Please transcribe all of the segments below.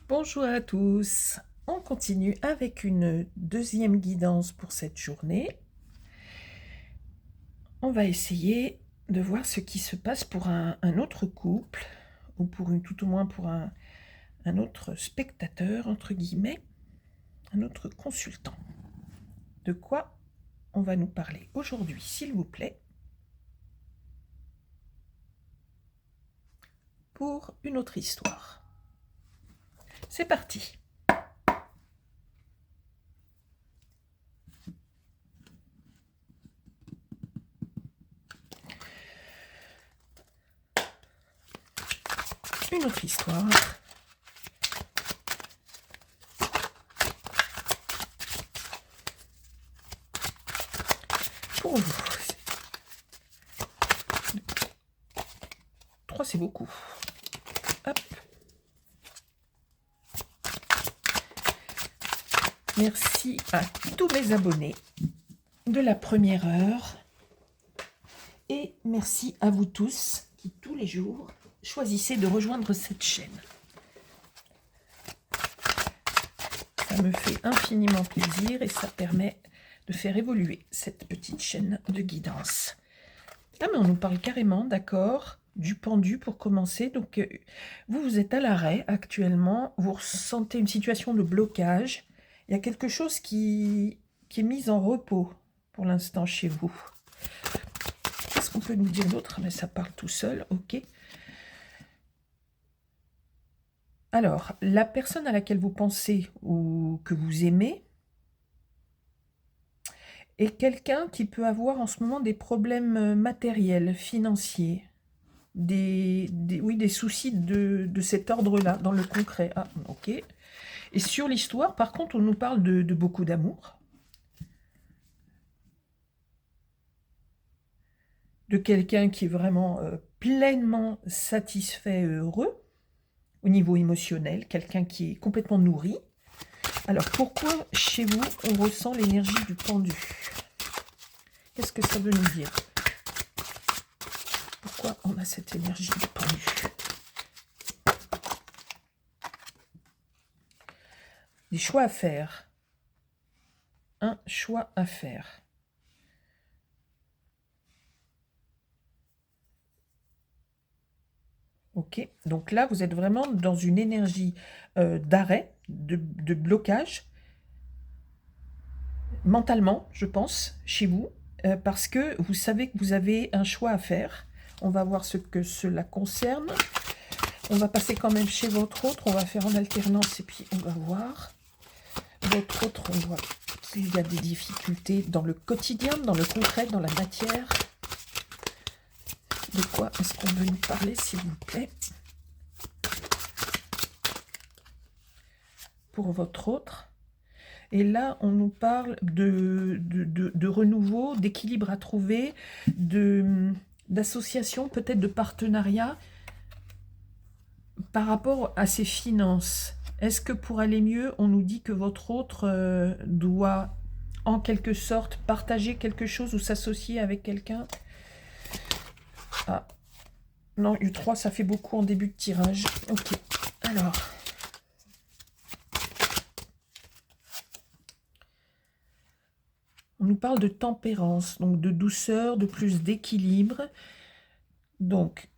Bonjour à tous. On continue avec une deuxième guidance pour cette journée. On va essayer de voir ce qui se passe pour un autre couple, ou tout au moins pour un autre spectateur, entre guillemets, un autre consultant. De quoi on va nous parler aujourd'hui, s'il vous plaît, pour une autre histoire. C'est parti. Une autre histoire. Pour vous. 3, c'est beaucoup. Hop. Merci à tous mes abonnés de la première heure. Et merci à vous tous qui, tous les jours, choisissez de rejoindre cette chaîne. Ça me fait infiniment plaisir et ça permet de faire évoluer cette petite chaîne de guidance. Ah, mais on nous parle carrément, d'accord, du pendu pour commencer. Donc, vous êtes à l'arrêt actuellement, vous ressentez une situation de blocage. Il y a quelque chose qui est mis en repos pour l'instant chez vous. Qu'est-ce qu'on peut nous dire d'autre? Mais ça parle tout seul, ok. Alors, la personne à laquelle vous pensez ou que vous aimez est quelqu'un qui peut avoir en ce moment des problèmes matériels, financiers, des soucis de cet ordre-là, dans le concret. Ah, ok. Et sur l'histoire, par contre, on nous parle de beaucoup d'amour, de quelqu'un qui est vraiment pleinement satisfait, heureux, au niveau émotionnel, quelqu'un qui est complètement nourri. Alors, pourquoi chez vous, on ressent l'énergie du pendu? Qu'est-ce que ça veut nous dire? Pourquoi on a cette énergie du pendu? Des choix à faire. Un choix à faire. Ok, donc là, vous êtes vraiment dans une énergie d'arrêt, de blocage, mentalement, je pense, chez vous, parce que vous savez que vous avez un choix à faire. On va voir ce que cela concerne. On va passer quand même chez votre autre, on va faire en alternance et puis on va voir. Votre autre, on voit qu'il y a des difficultés dans le quotidien, dans le concret, dans la matière. De quoi est-ce qu'on veut nous parler, s'il vous plaît? Pour votre autre. Et là, on nous parle de renouveau, d'équilibre à trouver, d'association, peut-être de partenariat par rapport à ses finances. Est-ce que pour aller mieux, on nous dit que votre autre doit en quelque sorte partager quelque chose ou s'associer avec quelqu'un? Ah, non, U3, ça fait beaucoup en début de tirage. Ok, alors... On nous parle de tempérance, donc de douceur, de plus d'équilibre. Donc,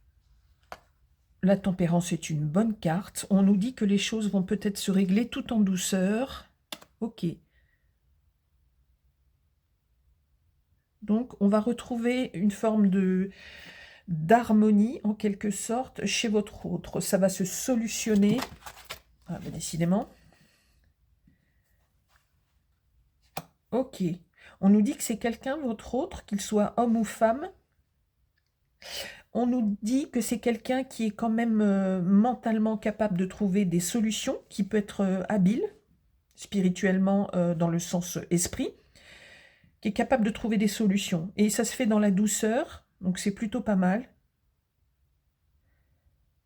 la tempérance est une bonne carte. On nous dit que les choses vont peut-être se régler tout en douceur. Ok. Donc, on va retrouver une forme d'harmonie, en quelque sorte, chez votre autre. Ça va se solutionner. Ah, ben décidément. Ok. On nous dit que c'est quelqu'un, votre autre, qu'il soit homme ou femme. On nous dit que c'est quelqu'un qui est quand même mentalement capable de trouver des solutions, qui peut être habile, spirituellement dans le sens esprit, qui est capable de trouver des solutions. Et ça se fait dans la douceur, donc c'est plutôt pas mal.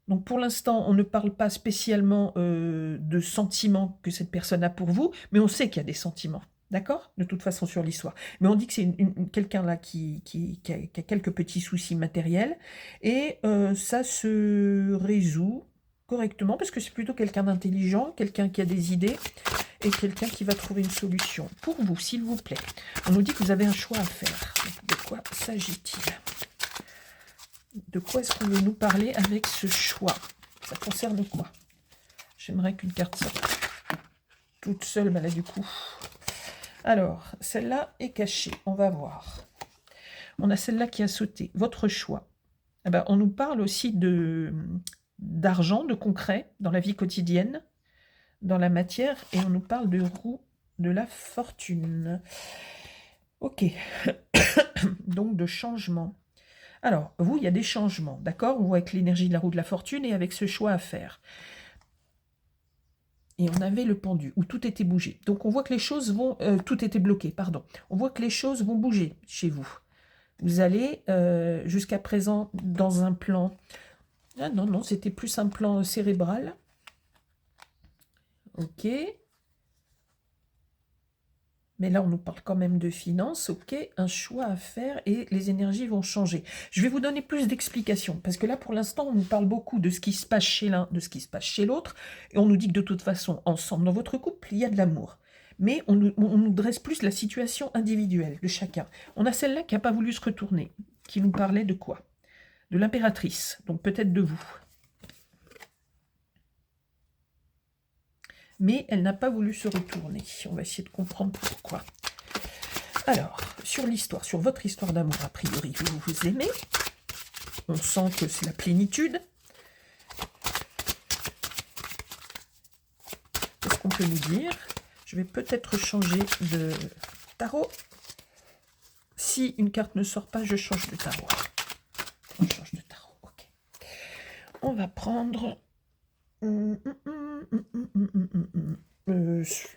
Donc pour l'instant, on ne parle pas spécialement de sentiments que cette personne a pour vous, mais on sait qu'il y a des sentiments. D'accord? De toute façon, sur l'histoire. Mais on dit que c'est quelqu'un là qui a quelques petits soucis matériels. Et ça se résout correctement, parce que c'est plutôt quelqu'un d'intelligent, quelqu'un qui a des idées, et quelqu'un qui va trouver une solution. Pour vous, s'il vous plaît, on nous dit que vous avez un choix à faire. De quoi s'agit-il? De quoi est-ce qu'on veut nous parler avec ce choix? Ça concerne quoi? J'aimerais qu'une carte sorte toute seule, mais là du coup. Alors, celle-là est cachée, on va voir. On a celle-là qui a sauté. Votre choix. Eh ben, on nous parle aussi d'argent, de concret, dans la vie quotidienne, dans la matière, et on nous parle de roue de la fortune. Ok. Donc de changement. Alors, vous, il y a des changements, d'accord? On voit avec l'énergie de la roue de la fortune et avec ce choix à faire. Et on avait le pendu, où tout était bougé. Donc on voit que les choses vont... tout était bloqué, pardon. On voit que les choses vont bouger chez vous. Vous allez, jusqu'à présent, dans un plan... Ah non, non, c'était plus un plan cérébral. Ok. Mais là, on nous parle quand même de finances, ok, un choix à faire et les énergies vont changer. Je vais vous donner plus d'explications, parce que là, pour l'instant, on nous parle beaucoup de ce qui se passe chez l'un, de ce qui se passe chez l'autre, et on nous dit que de toute façon, ensemble, dans votre couple, il y a de l'amour. Mais on nous dresse plus la situation individuelle de chacun. On a celle-là qui n'a pas voulu se retourner, qui nous parlait de quoi? De l'impératrice, donc peut-être de vous. Mais elle n'a pas voulu se retourner. On va essayer de comprendre pourquoi. Alors, sur l'histoire, sur votre histoire d'amour, a priori, vous vous aimez. On sent que c'est la plénitude. Qu'est-ce qu'on peut nous dire? Je vais peut-être changer de tarot. Si une carte ne sort pas, je change de tarot. On change de tarot, ok. On va prendre...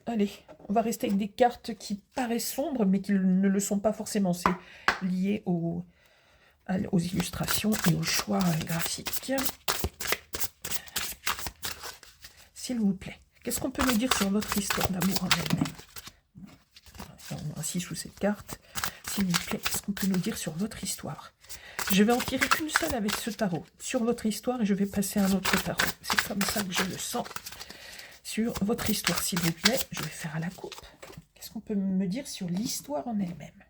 allez, on va rester avec des cartes qui paraissent sombres, mais qui ne le sont pas forcément. C'est lié aux illustrations et aux choix graphiques. S'il vous plaît, qu'est-ce qu'on peut me dire sur votre histoire d'amour en elle-même? Un 6 ou 7 cartes. S'il vous plaît, qu'est-ce qu'on peut nous dire sur votre histoire? Je vais en tirer qu'une seule avec ce tarot, sur votre histoire, et je vais passer à un autre tarot. C'est comme ça que je le sens. Sur votre histoire, s'il vous plaît, je vais faire à la coupe. Qu'est-ce qu'on peut me dire sur l'histoire en elle-même?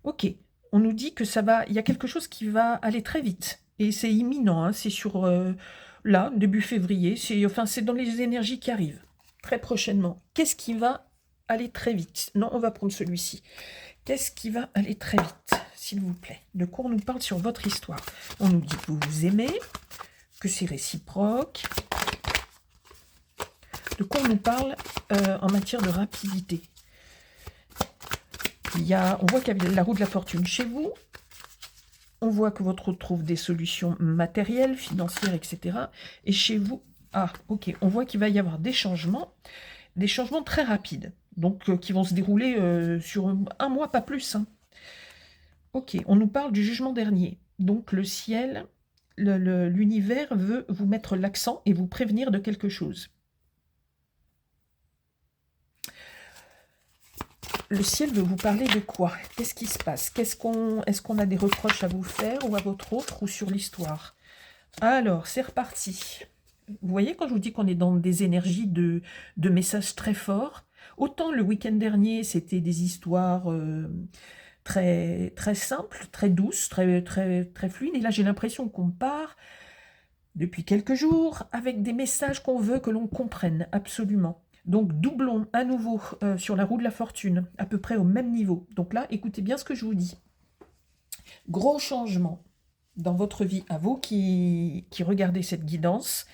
Ok, on nous dit que ça va, il y a quelque chose qui va aller très vite. Et c'est imminent, hein, c'est sur, là, début février, c'est dans les énergies qui arrivent, très prochainement. Qu'est-ce qui va aller très vite? Non, on va prendre celui-ci. Qu'est-ce qui va aller très vite, s'il vous plaît? De quoi on nous parle sur votre histoire? On nous dit que vous vous aimez, que c'est réciproque. De quoi on nous parle en matière de rapidité? On voit qu'il y a la roue de la fortune chez vous. On voit que votre autre trouve des solutions matérielles, financières, etc. Et chez vous, ah, ok, on voit qu'il va y avoir des changements très rapides. Donc, qui vont se dérouler sur un mois, pas plus. Hein. Ok, on nous parle du jugement dernier. Donc, le ciel, l'univers veut vous mettre l'accent et vous prévenir de quelque chose. Le ciel veut vous parler de quoi? Qu'est-ce qui se passe? Est-ce qu'on a des reproches à vous faire ou à votre autre ou sur l'histoire? Alors, c'est reparti. Vous voyez, quand je vous dis qu'on est dans des énergies de messages très forts, autant le week-end dernier, c'était des histoires très, très simples, très douces, très, très, très fluides. Et là, j'ai l'impression qu'on part depuis quelques jours avec des messages qu'on veut que l'on comprenne absolument. Donc, doublons à nouveau sur la roue de la fortune, à peu près au même niveau. Donc là, écoutez bien ce que je vous dis. Gros changement dans votre vie, à vous qui regardez cette guidance.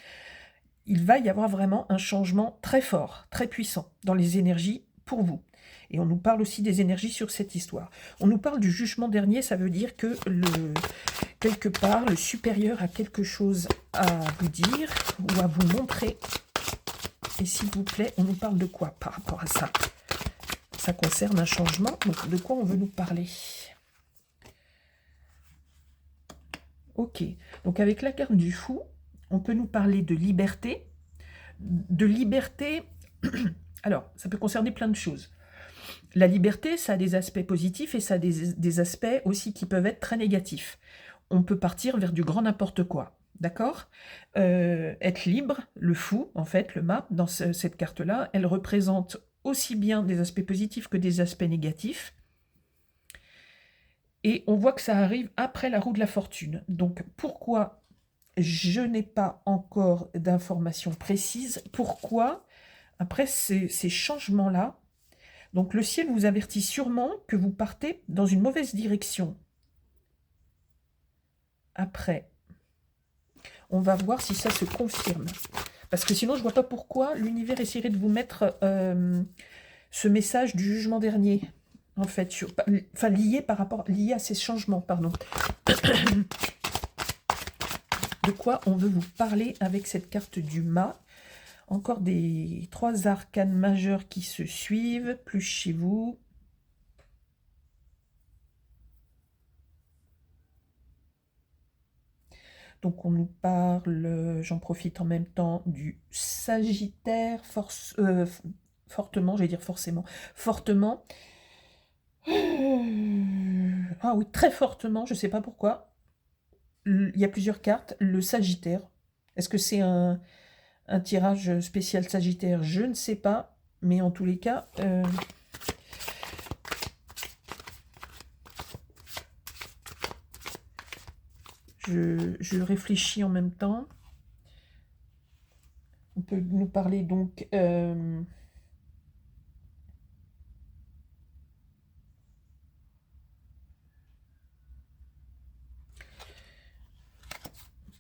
Il va y avoir vraiment un changement très fort, très puissant dans les énergies pour vous. Et on nous parle aussi des énergies sur cette histoire. On nous parle du jugement dernier, ça veut dire que quelque part, le supérieur a quelque chose à vous dire ou à vous montrer. Et s'il vous plaît, on nous parle de quoi par rapport à ça? Ça concerne un changement, donc de quoi on veut nous parler? Ok, donc avec la carte du fou, on peut nous parler de liberté. De liberté, alors, ça peut concerner plein de choses. La liberté, ça a des aspects positifs et ça a des aspects aussi qui peuvent être très négatifs. on peut partir vers du grand n'importe quoi. D'accord? Être libre, le fou, en fait, le mât, dans cette carte-là, elle représente aussi bien des aspects positifs que des aspects négatifs. Et on voit que ça arrive après la roue de la fortune. Donc, pourquoi je n'ai pas encore d'informations précises? Pourquoi, après ces changements-là, donc le ciel vous avertit sûrement que vous partez dans une mauvaise direction. Après, on va voir si ça se confirme. Parce que sinon, je ne vois pas pourquoi l'univers essaierait de vous mettre ce message du jugement dernier. En fait, enfin lié à ces changements, pardon. De quoi on veut vous parler avec cette carte du mât? Encore des 3 arcanes majeurs qui se suivent, plus chez vous. Donc on nous parle, j'en profite en même temps, du Sagittaire, fortement, je vais dire forcément, fortement. Ah oui, très fortement, je ne sais pas pourquoi. Il y a plusieurs cartes. Le Sagittaire. Est-ce que c'est un tirage spécial Sagittaire? Je ne sais pas. Mais en tous les cas... je réfléchis en même temps. On peut nous parler donc...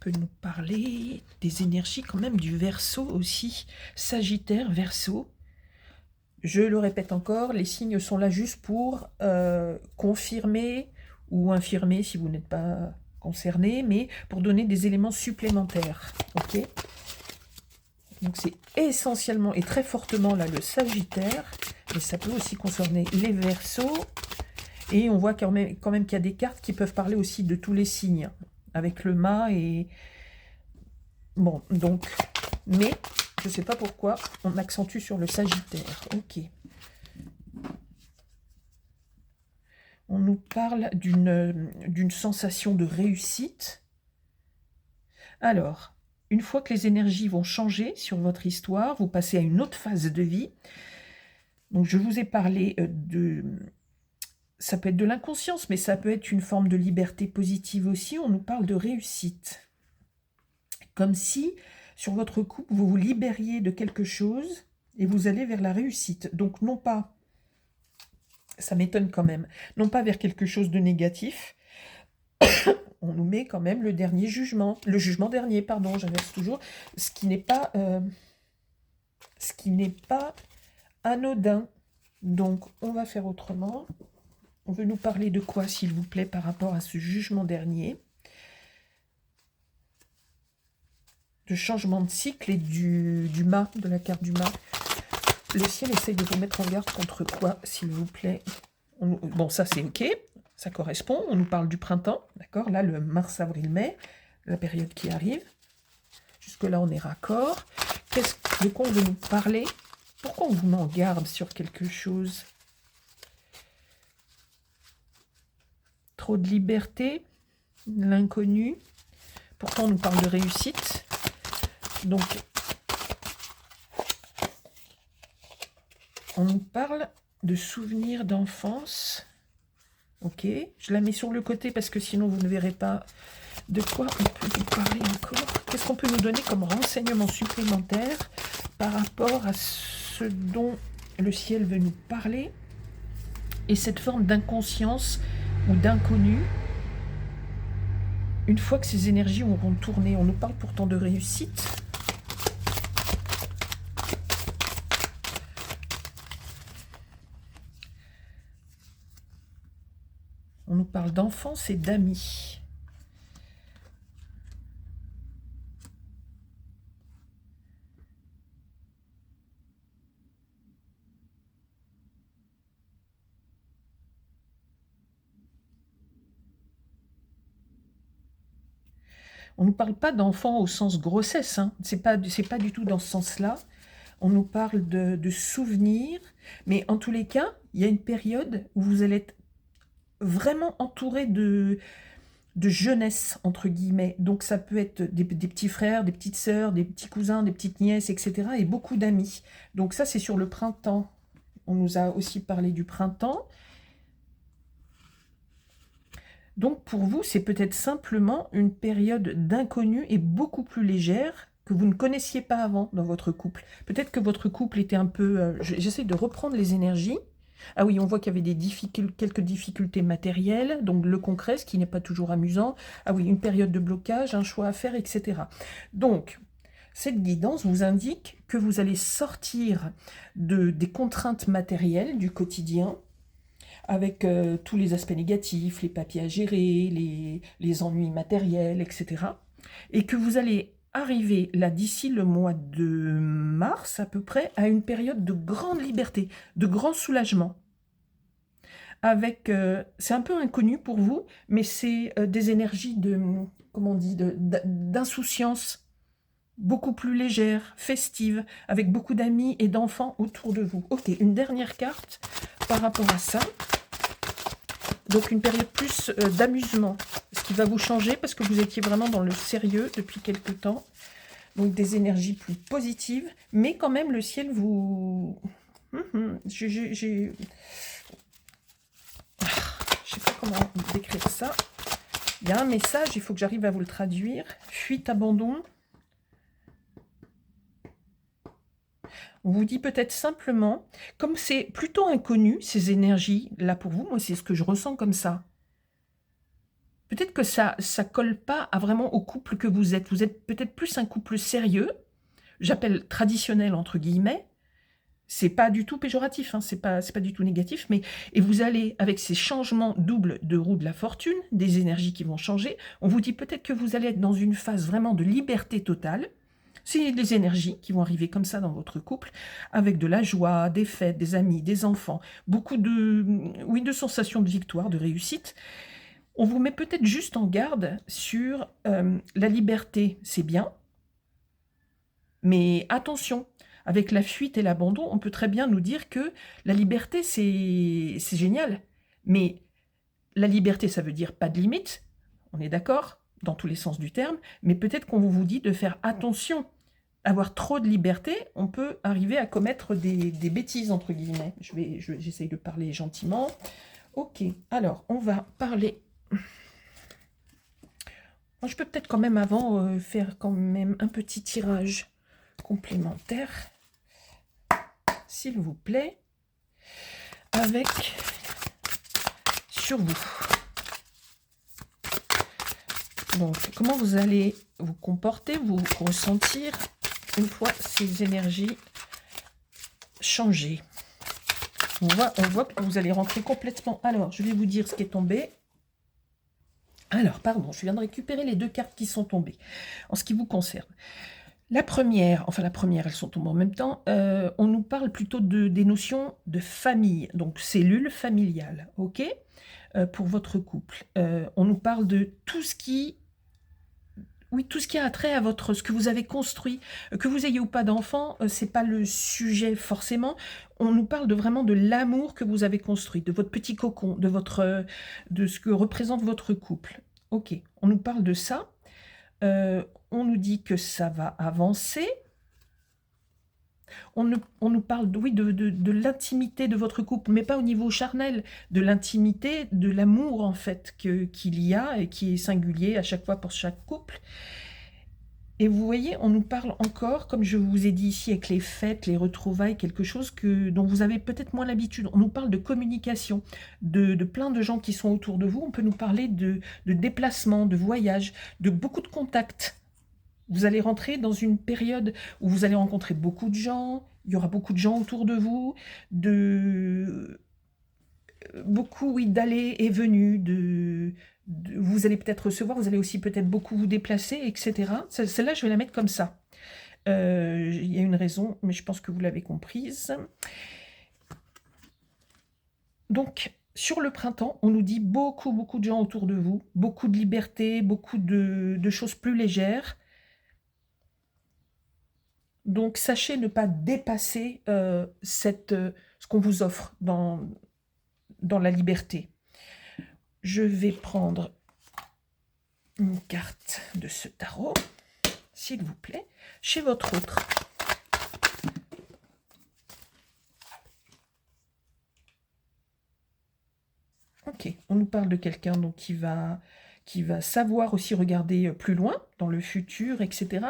peut nous parler des énergies quand même du Verseau aussi. Sagittaire, Verseau. Je le répète encore, les signes sont là juste pour confirmer ou infirmer si vous n'êtes pas concerné, mais pour donner des éléments supplémentaires. Ok? Donc c'est essentiellement et très fortement là le Sagittaire, mais ça peut aussi concerner les Verseaux. Et on voit quand même qu'il y a des cartes qui peuvent parler aussi de tous les signes, avec le mât et... Bon, donc... Mais, je ne sais pas pourquoi, on accentue sur le Sagittaire. Ok. On nous parle d'une sensation de réussite. Alors, une fois que les énergies vont changer sur votre histoire, vous passez à une autre phase de vie. Donc, je vous ai parlé de... Ça peut être de l'inconscience, mais ça peut être une forme de liberté positive aussi. On nous parle de réussite. Comme si, sur votre couple, vous vous libériez de quelque chose et vous allez vers la réussite. Donc, non pas, ça m'étonne quand même, non pas vers quelque chose de négatif. On nous met quand même le dernier jugement, le jugement dernier, pardon, j'inverse toujours, ce qui n'est pas anodin. Donc, on va faire autrement. On veut nous parler de quoi, s'il vous plaît, par rapport à ce jugement dernier? De changement de cycle et du mât, de la carte du mât. Le ciel essaye de vous mettre en garde contre quoi, s'il vous plaît? Bon, ça c'est ok, ça correspond. On nous parle du printemps, d'accord? Là, le mars, avril, mai, la période qui arrive. Jusque-là, on est raccord. De quoi on veut nous parler? Pourquoi on vous met en garde sur quelque chose? Trop de liberté, l'inconnu. Pourquoi on nous parle de réussite? Donc, on nous parle de souvenirs d'enfance. Ok, je la mets sur le côté parce que sinon vous ne verrez pas de quoi on peut vous parler encore. Qu'est-ce qu'on peut nous donner comme renseignement supplémentaire par rapport à ce dont le ciel veut nous parler et cette forme d'inconscience ou d'inconnu. Une fois que ces énergies auront tourné, on nous parle pourtant de réussite. On nous parle d'enfance et d'amis. On ne nous parle pas d'enfants au sens grossesse, hein. C'est pas du tout dans ce sens-là. On nous parle de souvenirs, mais en tous les cas, il y a une période où vous allez être vraiment entouré de de jeunesse, entre guillemets. Donc ça peut être des petits frères, des petites sœurs, des petits cousins, des petites nièces, etc. Et beaucoup d'amis. Donc ça, c'est sur le printemps. On nous a aussi parlé du printemps. Donc pour vous, c'est peut-être simplement une période d'inconnu et beaucoup plus légère que vous ne connaissiez pas avant dans votre couple. Peut-être que votre couple était un peu... J'essaie de reprendre les énergies. Ah oui, on voit qu'il y avait quelques difficultés matérielles, donc le concret, ce qui n'est pas toujours amusant. Ah oui, une période de blocage, un choix à faire, etc. Donc, cette guidance vous indique que vous allez sortir des contraintes matérielles du quotidien, avec tous les aspects négatifs, les papiers à gérer, les ennuis matériels, etc. Et que vous allez arriver là d'ici le mois de mars à peu près à une période de grande liberté, de grand soulagement. Avec, c'est un peu inconnu pour vous, mais c'est des énergies de, comment on dit, d'insouciance, beaucoup plus légères, festives, avec beaucoup d'amis et d'enfants autour de vous. Ok, une dernière carte par rapport à ça. Donc une période plus d'amusement, ce qui va vous changer parce que vous étiez vraiment dans le sérieux depuis quelque temps. Donc des énergies plus positives, mais quand même le ciel vous... Je sais pas comment décrire ça. Il y a un message, il faut que j'arrive à vous le traduire. Fuite, abandon. On vous dit peut-être simplement, comme c'est plutôt inconnu, ces énergies-là pour vous, moi c'est ce que je ressens comme ça. Peut-être que ça colle pas vraiment au couple que vous êtes. Vous êtes peut-être plus un couple sérieux, j'appelle traditionnel entre guillemets. C'est pas du tout péjoratif, hein, c'est pas du tout négatif, mais et vous allez, avec ces changements doubles de roue de la fortune, des énergies qui vont changer, on vous dit peut-être que vous allez être dans une phase vraiment de liberté totale. C'est des énergies qui vont arriver comme ça dans votre couple, avec de la joie, des fêtes, des amis, des enfants, beaucoup de, oui, de sensations de victoire, de réussite. On vous met peut-être juste en garde sur la liberté, c'est bien, mais attention, avec la fuite et l'abandon, on peut très bien nous dire que la liberté, c'est génial, mais la liberté, ça veut dire pas de limite, on est d'accord, dans tous les sens du terme, mais peut-être qu'on vous dit de faire attention. Avoir trop de liberté, on peut arriver à commettre des bêtises, entre guillemets. J'essaye de parler gentiment. Ok, alors, on va parler... Moi, je peux peut-être quand même avant faire quand même un petit tirage complémentaire, s'il vous plaît, avec sur vous. Donc, comment vous allez vous comporter, vous ressentir une fois ces énergies changées. On voit que vous allez rentrer complètement. Alors, je vais vous dire ce qui est tombé. Alors, pardon, je viens de récupérer les deux cartes qui sont tombées en ce qui vous concerne. La première, elles sont tombées en même temps, on nous parle plutôt des notions de famille, donc cellule familiale, ok, pour votre couple. On nous parle de tout ce qui... Oui, tout ce qui a trait à ce que vous avez construit, que vous ayez ou pas d'enfants, c'est pas le sujet forcément. On nous parle vraiment de l'amour que vous avez construit, de votre petit cocon, de ce que représente votre couple. Ok, on nous parle de ça. On nous dit que ça va avancer. On nous parle de l'intimité de votre couple, mais pas au niveau charnel, de l'intimité, de l'amour en fait qu'il y a et qui est singulier à chaque fois pour chaque couple. Et vous voyez, on nous parle encore, comme je vous ai dit ici avec les fêtes, les retrouvailles, quelque chose dont vous avez peut-être moins l'habitude. On nous parle de communication, de plein de gens qui sont autour de vous. On peut nous parler de déplacements, de voyages, de beaucoup de contacts. Vous allez rentrer dans une période où vous allez rencontrer beaucoup de gens, il y aura beaucoup de gens autour de vous, beaucoup oui, d'allées et venues, vous allez peut-être recevoir, vous allez aussi peut-être beaucoup vous déplacer, etc. Celle-là, je vais la mettre comme ça. Il y a une raison, mais je pense que vous l'avez comprise. Donc, sur le printemps, on nous dit beaucoup de gens autour de vous, beaucoup de liberté, beaucoup de choses plus légères. Donc, sachez ne pas dépasser ce qu'on vous offre dans la liberté. Je vais prendre une carte de ce tarot, s'il vous plaît, chez votre autre. Ok, on nous parle de quelqu'un donc qui va savoir aussi regarder plus loin, dans le futur, etc.,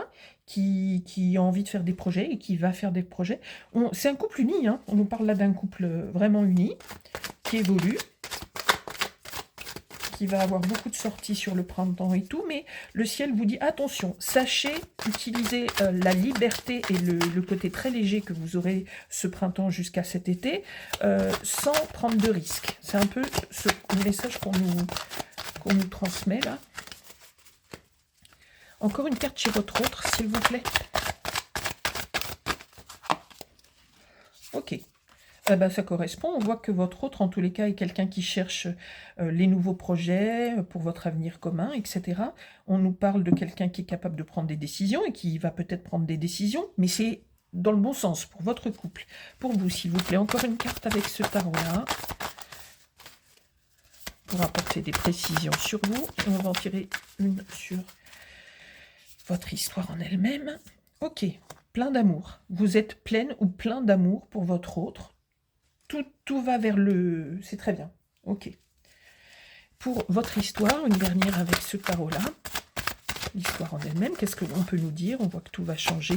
qui a envie de faire des projets et qui va faire des projets. C'est un couple uni, hein. On nous parle là d'un couple vraiment uni, qui évolue, qui va avoir beaucoup de sorties sur le printemps et tout, mais le ciel vous dit attention, sachez utiliser la liberté et le côté très léger que vous aurez ce printemps jusqu'à cet été, sans prendre de risques. C'est un peu le message qu'on nous transmet là. Encore une carte chez votre autre, s'il vous plaît. Ok. Ben, ça correspond. On voit que votre autre, en tous les cas, est quelqu'un qui cherche les nouveaux projets pour votre avenir commun, etc. On nous parle de quelqu'un qui est capable de prendre des décisions et qui va peut-être prendre des décisions, mais c'est dans le bon sens pour votre couple. Pour vous, s'il vous plaît, encore une carte avec ce tarot-là pour apporter des précisions sur vous. Et on va en tirer une sur votre histoire en elle-même. Ok, plein d'amour. Vous êtes pleine ou plein d'amour pour votre autre. Tout va vers le... C'est très bien. Ok. Pour votre histoire, une dernière avec ce tarot-là. L'histoire en elle-même, qu'est-ce que l'on peut nous dire? On voit que tout va changer.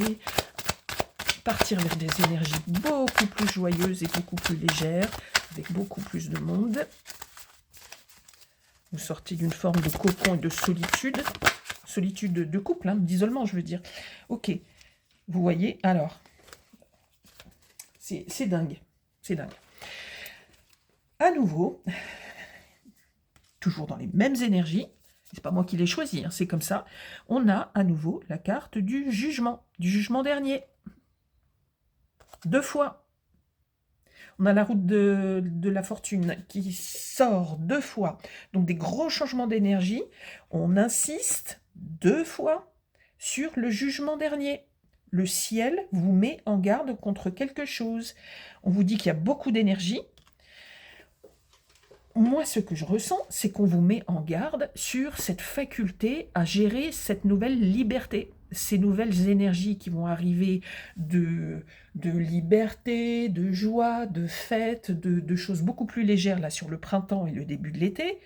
Partir vers des énergies beaucoup plus joyeuses et beaucoup plus légères, avec beaucoup plus de monde. Vous sortez d'une forme de cocon et de solitude. Solitude de couple, hein, d'isolement, je veux dire. Ok. Vous voyez, alors, c'est dingue. C'est dingue. À nouveau, toujours dans les mêmes énergies, c'est pas moi qui l'ai choisi, hein, c'est comme ça, on a à nouveau la carte du jugement dernier. 2 fois. On a la route de la fortune qui sort 2 fois. Donc des gros changements d'énergie. On insiste 2 fois sur le jugement dernier. Le ciel vous met en garde contre quelque chose. On vous dit qu'il y a beaucoup d'énergie. Moi, ce que je ressens, c'est qu'on vous met en garde sur cette faculté à gérer cette nouvelle liberté, ces nouvelles énergies qui vont arriver de liberté, de joie, de fête, de choses beaucoup plus légères là sur le printemps et le début de l'été.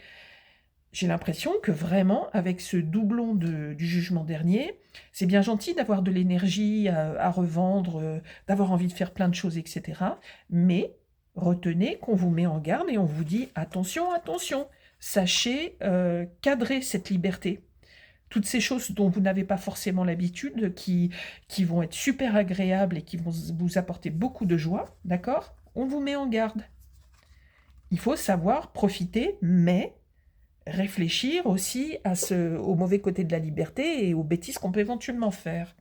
J'ai l'impression que vraiment, avec ce doublon du jugement dernier, c'est bien gentil d'avoir de l'énergie à revendre, d'avoir envie de faire plein de choses, etc. Mais retenez qu'on vous met en garde et on vous dit attention, attention, sachez cadrer cette liberté. Toutes ces choses dont vous n'avez pas forcément l'habitude, qui vont être super agréables et qui vont vous apporter beaucoup de joie, d'accord? On vous met en garde. Il faut savoir profiter, mais réfléchir aussi au mauvais côté de la liberté et aux bêtises qu'on peut éventuellement faire.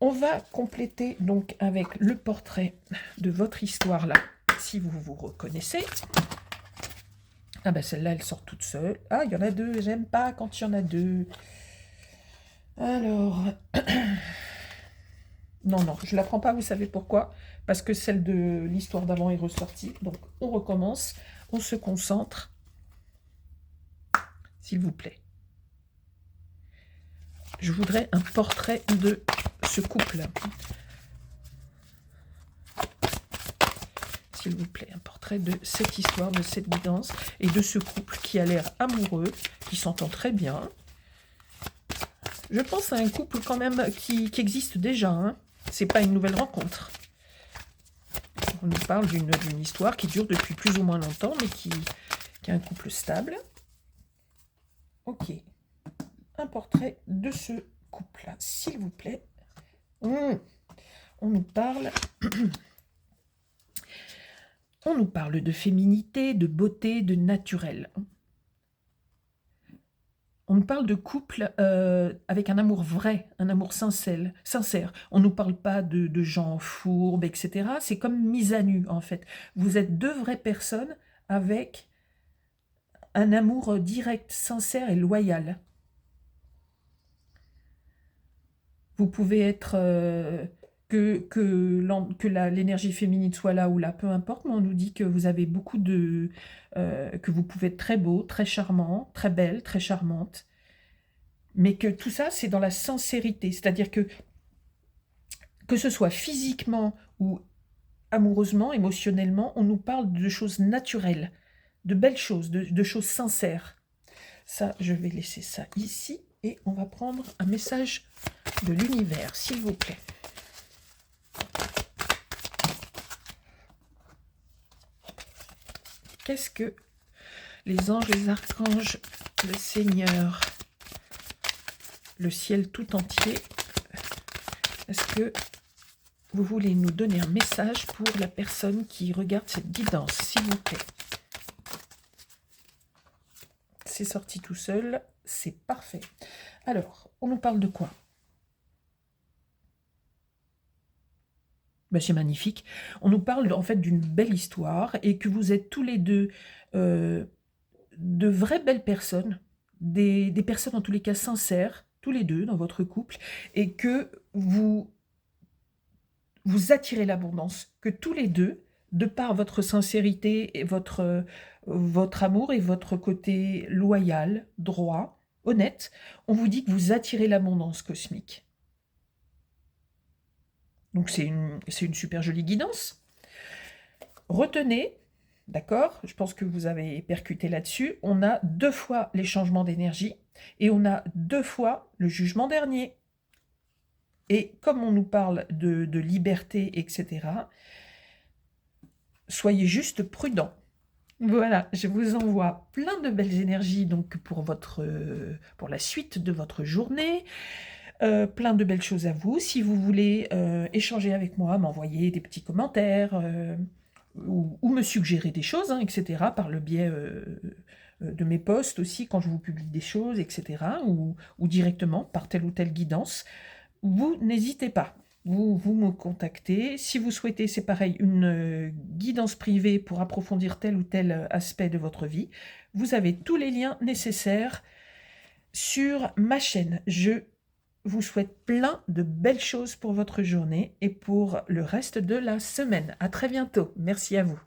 On va compléter donc avec le portrait de votre histoire là, si vous vous reconnaissez. Ah ben celle-là, elle sort toute seule. Ah, il y en a 2, j'aime pas quand il y en a 2. Alors... non, je la prends pas, vous savez pourquoi? Parce que celle de l'histoire d'avant est ressortie. Donc on recommence, on se concentre. S'il vous plaît. Je voudrais un portrait de ce couple. S'il vous plaît, un portrait de cette histoire, de cette guidance et de ce couple qui a l'air amoureux, qui s'entend très bien. Je pense à un couple quand même qui existe déjà. Hein. C'est pas une nouvelle rencontre. On nous parle d'une histoire qui dure depuis plus ou moins longtemps, mais qui est un couple stable. Ok. Un portrait de ce couple-là, s'il vous plaît. On nous parle... On nous parle de féminité, de beauté, de naturel. On nous parle de couple avec un amour vrai, un amour sincère. On ne nous parle pas de gens fourbes, etc. C'est comme mise à nu, en fait. Vous êtes 2 vraies personnes avec un amour direct, sincère et loyal. Vous pouvez être l'énergie féminine soit là ou là, peu importe, mais on nous dit que vous avez beaucoup de... que vous pouvez être très beau, très charmant, très belle, très charmante, mais que tout ça, c'est dans la sincérité, c'est-à-dire que ce soit physiquement ou amoureusement, émotionnellement, on nous parle de choses naturelles, de belles choses, de choses sincères. Ça, je vais laisser ça ici, et on va prendre un message de l'univers, s'il vous plaît. Qu'est-ce que les anges, les archanges, le Seigneur, le ciel tout entier, est-ce que vous voulez nous donner un message pour la personne qui regarde cette guidance, s'il vous plaît? C'est sorti tout seul, c'est parfait. Alors, on nous parle de quoi? Ben, c'est magnifique. On nous parle en fait d'une belle histoire et que vous êtes tous les deux de vraies belles personnes, des personnes en tous les cas sincères, tous les deux dans votre couple, et que vous attirez l'abondance, que tous les deux, de par votre sincérité et votre amour et votre côté loyal, droit, honnête, on vous dit que vous attirez l'abondance cosmique. Donc c'est une super jolie guidance. Retenez, d'accord, je pense que vous avez percuté là-dessus, on a 2 fois les changements d'énergie et on a 2 fois le jugement dernier. Et comme on nous parle de liberté, etc., soyez juste prudents. Voilà, je vous envoie plein de belles énergies donc pour la suite de votre journée. Plein de belles choses à vous. Si vous voulez échanger avec moi, m'envoyer des petits commentaires ou me suggérer des choses, hein, etc., par le biais de mes posts aussi, quand je vous publie des choses, etc., ou directement par telle ou telle guidance, vous n'hésitez pas. Vous me contactez. Si vous souhaitez, c'est pareil, une guidance privée pour approfondir tel ou tel aspect de votre vie, vous avez tous les liens nécessaires sur ma chaîne. Je vous souhaite plein de belles choses pour votre journée et pour le reste de la semaine. À très bientôt. Merci à vous.